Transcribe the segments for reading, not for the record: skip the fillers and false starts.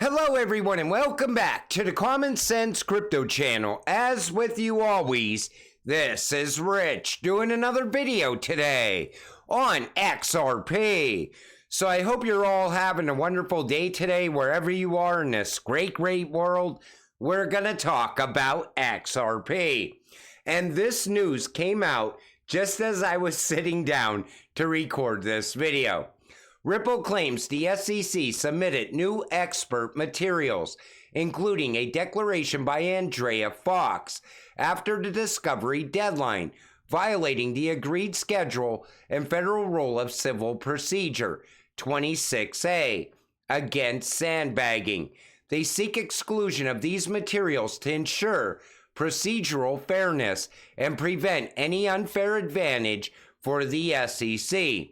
Hello everyone and welcome back to the Common Sense Crypto channel. As with you always, this is Rich doing another video today on XRP. So I hope you're all having a wonderful day today wherever you are in this great world. We're gonna talk about XRP. And this news came out just as I was sitting down to record this video. Ripple claims the SEC submitted new expert materials, including a declaration by Andrea Fox, after the discovery deadline, violating the agreed schedule and federal rule of civil procedure, 26A, against sandbagging. They seek exclusion of these materials to ensure procedural fairness and prevent any unfair advantage for the SEC.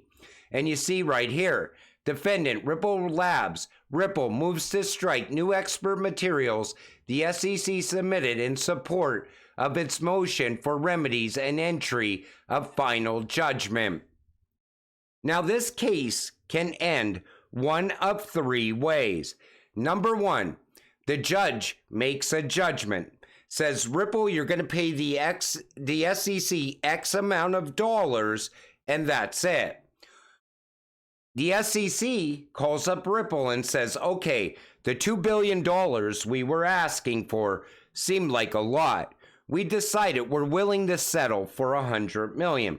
And you see right here, defendant Ripple Labs. Ripple moves to strike new expert materials the SEC submitted in support of its motion for remedies and entry of final judgment. Now this case can end one of three ways. Number one, the judge makes a judgment. Says, Ripple, you're going to pay the SEC X amount of dollars, and that's it. The SEC calls up Ripple and says, okay, the $2 billion we were asking for seemed like a lot. We decided we're willing to settle for $100 million.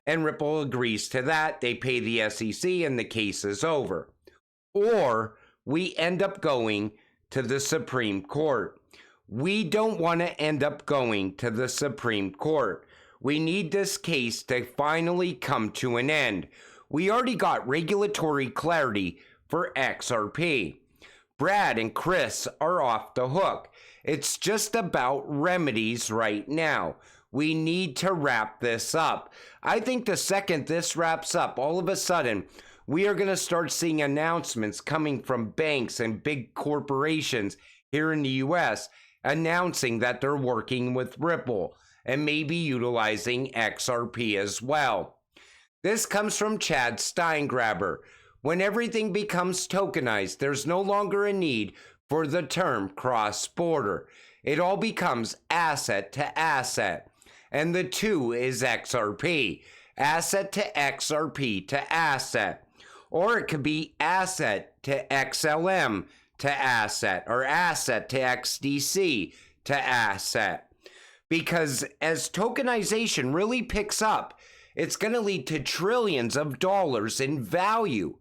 And Ripple agrees to that. They pay the SEC and the case is over. Or we end up going to the Supreme Court. We don't want to end up going to the Supreme Court. We need this case to finally come to an end. We already got regulatory clarity for XRP. Brad and Chris are off the hook. It's just about remedies right now. We need to wrap this up. I think the second this wraps up, all of a sudden, we are going to start seeing announcements coming from banks and big corporations here in the US announcing that they're working with Ripple and maybe utilizing XRP as well. This comes from Chad Steingraber. When everything becomes tokenized, there's no longer a need for the term cross-border. It all becomes asset to asset. And the two is XRP. Asset to XRP to asset. Or it could be asset to XLM to asset. Or asset to XDC to asset. Because as tokenization really picks up, it's going to lead to trillions of dollars in value.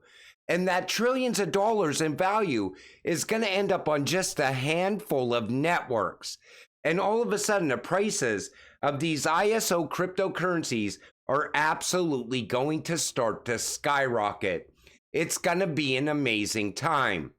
And that trillions of dollars in value is going to end up on just a handful of networks. And all of a sudden, the prices of these ISO cryptocurrencies are absolutely going to start to skyrocket. It's going to be an amazing time.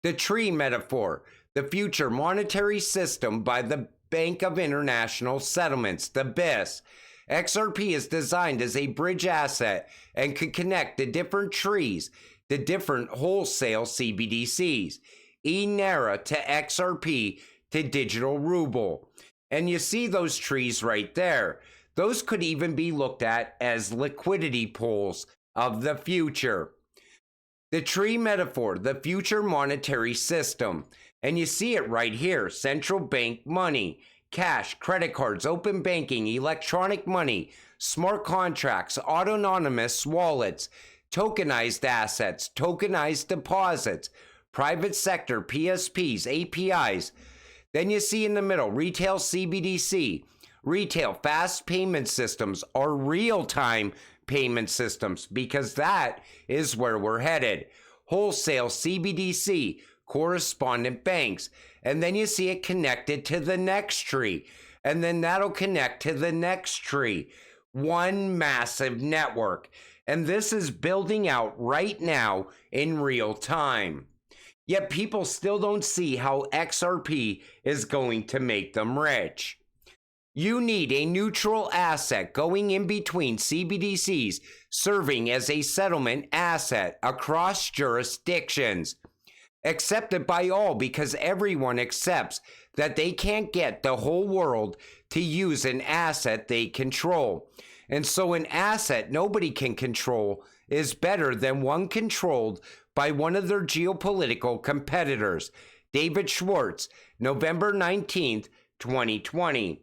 The tree metaphor, the future monetary system by the Bank of International Settlements, the BIS. XRP is designed as a bridge asset and could connect the different trees, the different wholesale CBDCs, eNARA to XRP to digital ruble. And you see those trees right there. Those could even be looked at as liquidity pools of the future. The tree metaphor, the future monetary system. And you see it right here, central bank money. Cash, credit cards, open banking, electronic money, smart contracts, autonomous wallets, tokenized assets, tokenized deposits, private sector, PSPs, APIs. Then you see in the middle, retail CBDC, retail fast payment systems, or real-time payment systems, because that is where we're headed. Wholesale CBDC, correspondent banks, and then you see it connected to the next tree, and then that'll connect to the next tree. One massive network, and this is building out right now in real time. Yet people still don't see how XRP is going to make them rich. You need a neutral asset going in between CBDCs, serving as a settlement asset across jurisdictions. Accepted by all because everyone accepts that they can't get the whole world to use an asset they control. And so an asset nobody can control is better than one controlled by one of their geopolitical competitors, David Schwartz, November 19th, 2020.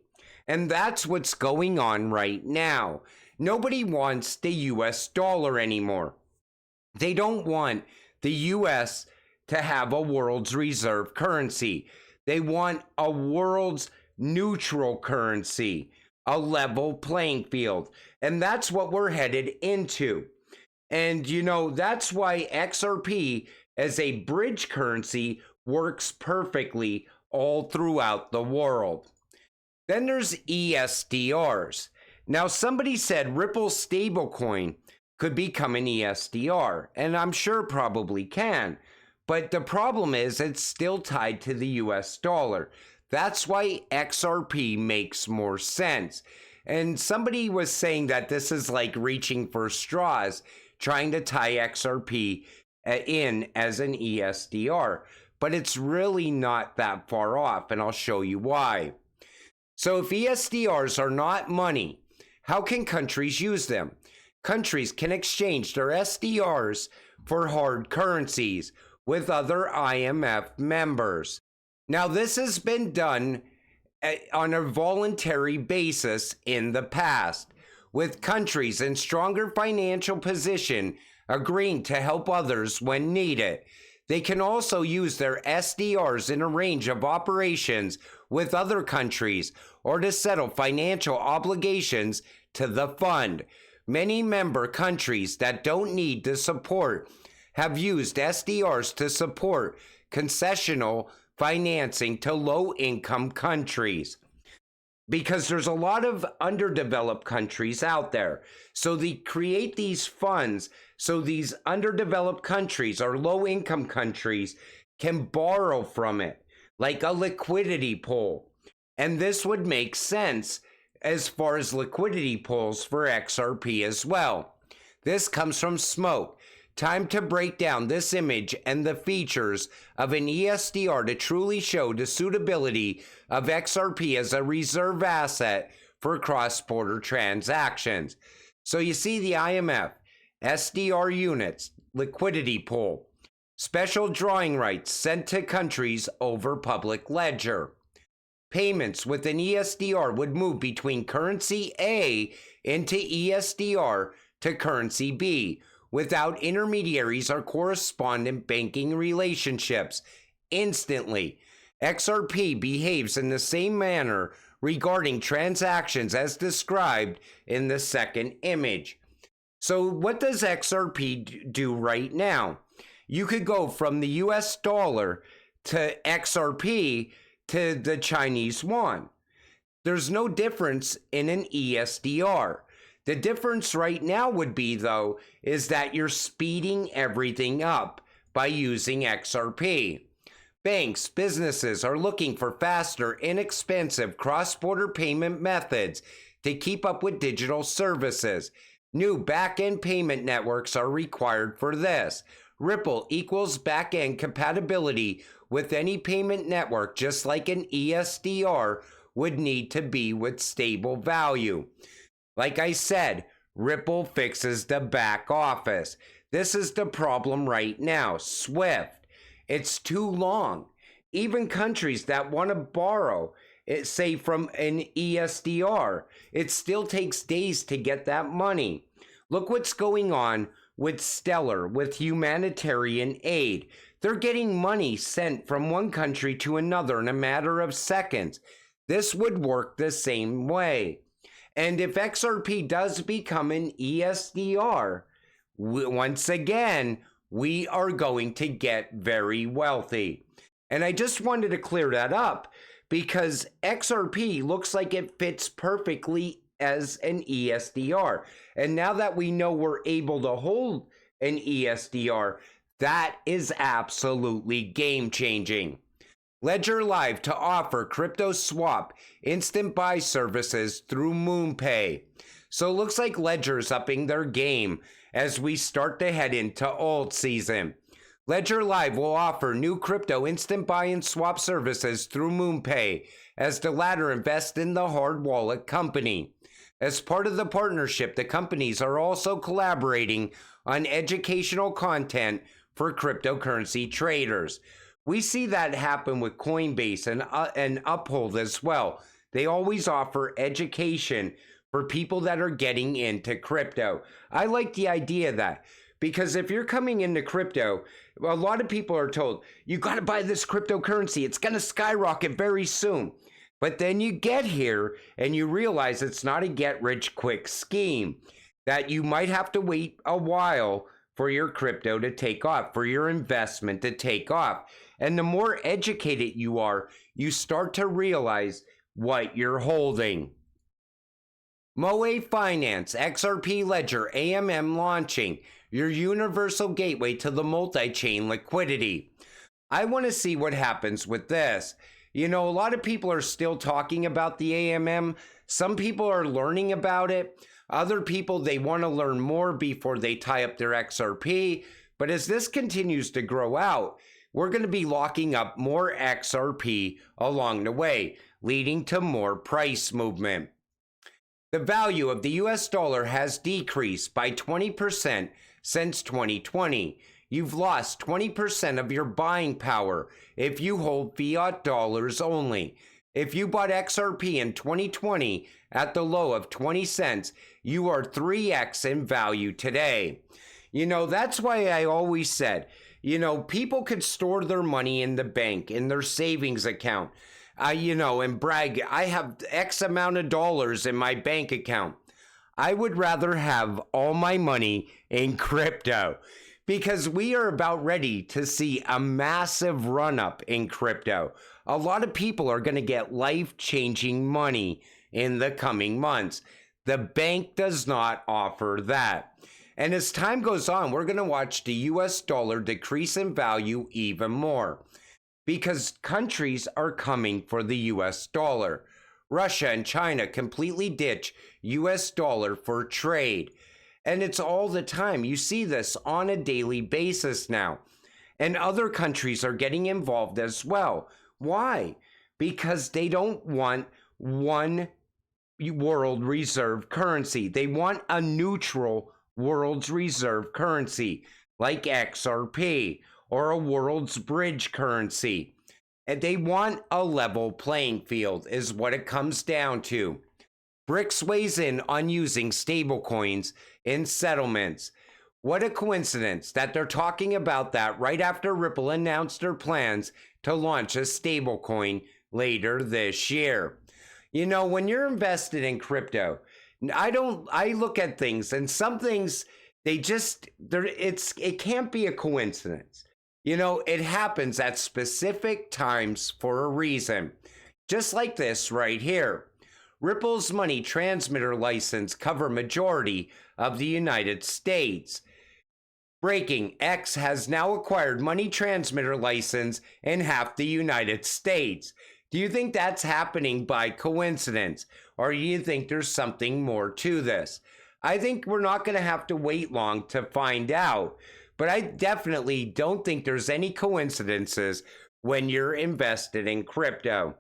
And that's what's going on right now. Nobody wants the US dollar anymore. They don't want the US to have a world's reserve currency. They want a world's neutral currency, a level playing field. And that's what we're headed into. And that's why XRP as a bridge currency works perfectly all throughout the world. Then there's ESDRs. Now, somebody said Ripple stablecoin could become an ESDR, and I'm sure probably can. But the problem is it's still tied to the US dollar. That's why XRP makes more sense. And somebody was saying that this is like reaching for straws, trying to tie XRP in as an ESDR. But it's really not that far off, and I'll show you why. So if ESDRs are not money, how can countries use them? Countries can exchange their SDRs for hard currencies with other IMF members. Now, this has been done on a voluntary basis in the past, with countries in stronger financial position agreeing to help others when needed. They can also use their SDRs in a range of operations with other countries or to settle financial obligations to the fund. Many member countries that don't need the support have used SDRs to support concessional financing to low-income countries, because there's a lot of underdeveloped countries out there. So they create these funds so these underdeveloped countries or low-income countries can borrow from it, like a liquidity pool. And this would make sense as far as liquidity pools for XRP as well. This comes from Smoke. Time to break down this image and the features of an ESDR to truly show the suitability of XRP as a reserve asset for cross-border transactions. So you see the IMF, SDR units, liquidity pool, special drawing rights sent to countries over public ledger. Payments with an ESDR would move between currency A into ESDR to currency B, without intermediaries or correspondent banking relationships, instantly. XRP behaves in the same manner regarding transactions as described in the second image. So what does XRP do right now? You could go from the US dollar to XRP to the Chinese yuan. There's no difference in an ESDR. The difference right now would be, though, is that you're speeding everything up by using XRP. Banks, businesses are looking for faster, inexpensive cross-border payment methods to keep up with digital services. New back-end payment networks are required for this. Ripple equals back-end compatibility with any payment network, just like an ESDR would need to be with stable value. Like I said, Ripple fixes the back office. This is the problem right now. SWIFT. It's too long. Even countries that want to borrow, say from an ESDR, it still takes days to get that money. Look what's going on with Stellar, with humanitarian aid. They're getting money sent from one country to another in a matter of seconds. This would work the same way. And if XRP does become an ESDR, once again, we are going to get very wealthy. And I just wanted to clear that up because XRP looks like it fits perfectly as an ESDR. And now that we know we're able to hold an ESDR, that is absolutely game-changing. Ledger Live to offer crypto swap instant buy services through MoonPay. So it looks like Ledger's upping their game as we start to head into alt season. Ledger Live will offer new crypto instant buy and swap services through MoonPay as the latter invests in the hard wallet company. As part of the partnership, the companies are also collaborating on educational content for cryptocurrency traders. We see that happen with Coinbase and Uphold as well. They always offer education for people that are getting into crypto. I like the idea of that, because if you're coming into crypto, a lot of people are told, you got to buy this cryptocurrency. It's going to skyrocket very soon. But then you get here and you realize it's not a get-rich-quick scheme, that you might have to wait a while for your crypto to take off, for your investment to take off. And the more educated you are, you start to realize what you're holding. Moe Finance, XRP Ledger, AMM launching, your universal gateway to the multi-chain liquidity. I want to see what happens with this. You know, a lot of people are still talking about the AMM. Some people are learning about it. Other people, they want to learn more before they tie up their XRP. But as this continues to grow out, we're going to be locking up more XRP along the way, leading to more price movement. The value of the US dollar has decreased by 20% since 2020. You've lost 20% of your buying power if you hold fiat dollars only. If you bought XRP in 2020 at the low of 20 cents, you are 3x in value today. You know, that's why I always said, you know, people could store their money in the bank, in their savings account, and brag, I have X amount of dollars in my bank account. I would rather have all my money in crypto, because we are about ready to see a massive run up in crypto. A lot of people are going to get life-changing money in the coming months. The bank does not offer that. And as time goes on, we're going to watch the US dollar decrease in value even more, because countries are coming for the US dollar. Russia and China completely ditch US dollar for trade. And it's all the time. You see this on a daily basis now. And other countries are getting involved as well. Why? Because they don't want one world reserve currency. They want a neutral world's reserve currency like XRP or a world's bridge currency. And they want a level playing field is what it comes down to. BRICS weighs in on using stablecoins in settlements. What a coincidence that they're talking about that right after Ripple announced their plans to launch a stablecoin later this year. You know, when you're invested in crypto, I look at things, and some things, it can't be a coincidence. You know, it happens at specific times for a reason. Just like this right here. Ripple's money transmitter license cover majority of the United States. Breaking, X has now acquired money transmitter license in half the United States. Do you think that's happening by coincidence? Or do you think there's something more to this? I think we're not going to have to wait long to find out. But I definitely don't think there's any coincidences when you're invested in crypto.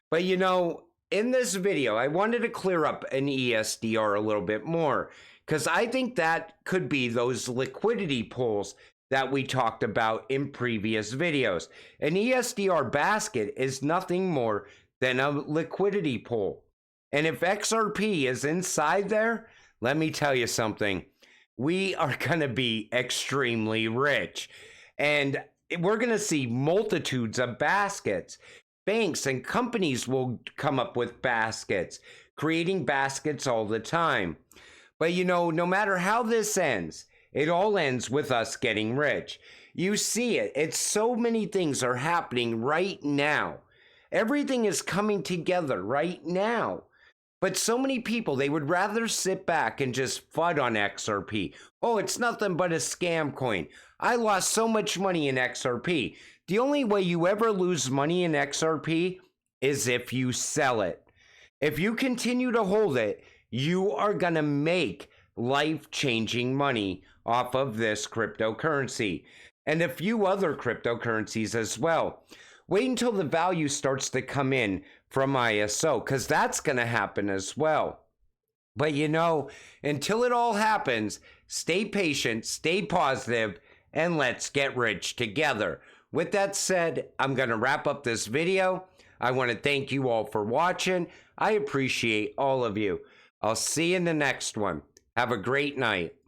But you know, in this video, I wanted to clear up an ESDR a little bit more, because I think that could be those liquidity pools that we talked about in previous videos. An ESDR basket is nothing more than a liquidity pool. And if XRP is inside there, let me tell you something. We are going to be extremely rich. And we're going to see multitudes of baskets. Banks and companies will come up with baskets, creating baskets all the time. But you know, no matter how this ends, it all ends with us getting rich. You see it. It's so many things are happening right now. Everything is coming together right now. But so many people, they would rather sit back and just FUD on XRP. Oh, it's nothing but a scam coin. I lost so much money in XRP. The only way you ever lose money in XRP is if you sell it. If you continue to hold it, you are going to make life-changing money off of this cryptocurrency. And a few other cryptocurrencies as well. Wait until the value starts to come in from ISO, because that's going to happen as well. But you know, until it all happens, stay patient, stay positive, and let's get rich together. With that said, I'm going to wrap up this video. I want to thank you all for watching. I appreciate all of you. I'll see you in the next one. Have a great night.